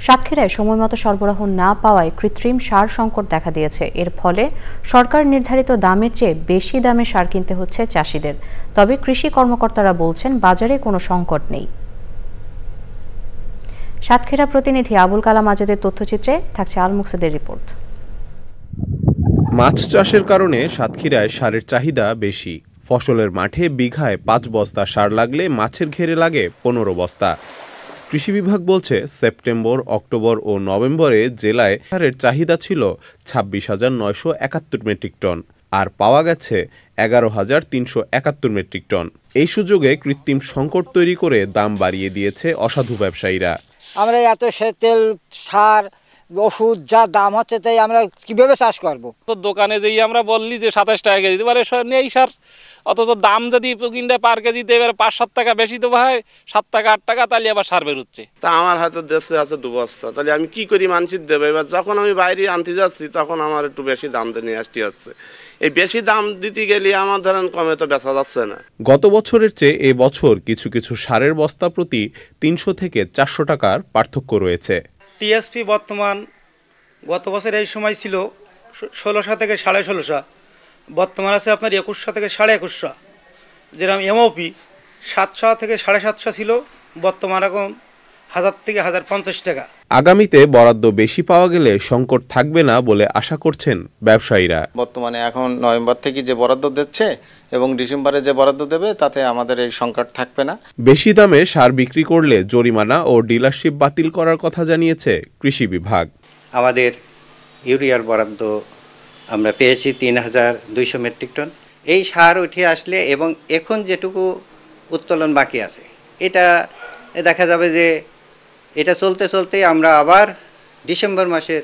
সাতক্ষীরায় সময়মতো সরবরাহ না পাওয়ায় কৃত্রিম সার সংকট দেখা দিয়েছে। এর ফলে সরকার নির্ধারিত দামের চেয়ে বেশি দামে সার কিনতে হচ্ছে চাষিদের। তবে কৃষি কর্মকর্তারা বলছেন বাজারে কোনো সংকট নেই। সাতক্ষীরা প্রতিনিধি আবুল কালাম আজাদের তথ্যচিত্রে থাকছে আল মুকসেদের রিপোর্ট। মাছ চাষের কারণে সাতক্ষীরায় সারের চাহিদা বেশি। ফসলের মাঠে বিঘায় ৫ বস্তা সার লাগলে মাছের ঘেরে লাগে ১৫ বস্তা। কৃষি বিভাগ বলছে সেপ্টেম্বর, অক্টোবর ও নভেম্বরে জেলায় সারের চাহিদা ছিল ২৬,৯৭১ মেট্রিক টন, আর পাওয়া গেছে ১১,৩৭১ মেট্রিক টন। এই সুযোগে কৃত্রিম সংকট তৈরি করে দাম বাড়িয়ে দিয়েছে অসাধু ব্যবসায়ীরা। আমরা এত তেল, সার, ওষুধ যা দাম হচ্ছে, তাই আমরা কিভাবে চাষ করব? তো দোকানে যেই আমরা বললি যে ২৭ টাকা কেজি, বলে নেই সার, অথচ দাম যদি কিনতে পার কেজিতে এবার ৫-৭ টাকা বেশি দেবো হয়, ৭ টাকা ৮ টাকা, তাহলে আবার সার বেরোচ্ছে। তা আমার হাতে দেশে আছে ২ বস্তা, তাহলে আমি কি করি মানুষের দেবো? এবার যখন আমি বাইরে আনতে যাচ্ছি তখন আমার একটু বেশি দাম দিয়ে নিয়ে আসতে হচ্ছে। এই বেশি দাম দিতে গেলে আমার ধরেন কমে তো বেচা যাচ্ছে না। গত বছরের চেয়ে এ বছর কিছু কিছু সারের বস্তা প্রতি ৩০০ থেকে ৪০০ টাকার পার্থক্য রয়েছে। টিএসপি বর্তমান গত বছর এই সময় ছিল ১৬০০ থেকে ১৬৫০, বর্তমান আছে আপনার ২১০০ থেকে ২১৫০। যেরকম এমওপি ৭০০ থেকে ৭৫০ ছিল, বর্তমান এখন ১০০০ থেকে ১০৫০ টাকা। আগামীতে বরাদ্দ বেশি পাওয়া গেলে সংকট থাকবে না বলে আশা করছেন ব্যবসায়ীরা। বর্তমানে এখন নভেম্বর থেকে যে বরাদ্দ দিচ্ছে এবং ডিসেম্বরে যে বরাদ্দ দেবে, তাতে আমাদের এই সংকট থাকবে না। বেশি দামে সার বিক্রি করলে জরিমানা ও ডিলারশিপ বাতিল করার কথা জানিয়েছে কৃষি বিভাগ। আমাদের ইউরিয়ার বরাদ্দ আমরা পেয়েছি ৩,২০০ মেট্রিক টন। এই সার উঠে আসলে এবং এখন যেটুকু উত্তোলন বাকি আছে, এটা দেখা যাবে যে এটা চলতে চলতেই আমরা আবার ডিসেম্বর মাসের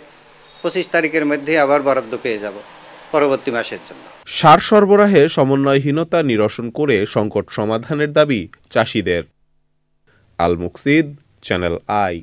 ২৫ তারিখের মধ্যে আবার বরাদ্দ পেয়ে যাব পরবর্তী মাসের জন্য। সার সরবরাহে সমন্বয়হীনতা নিরসন করে সংকট সমাধানের দাবি চাষিদের। আল মুকসিদ, চ্যানেল আই।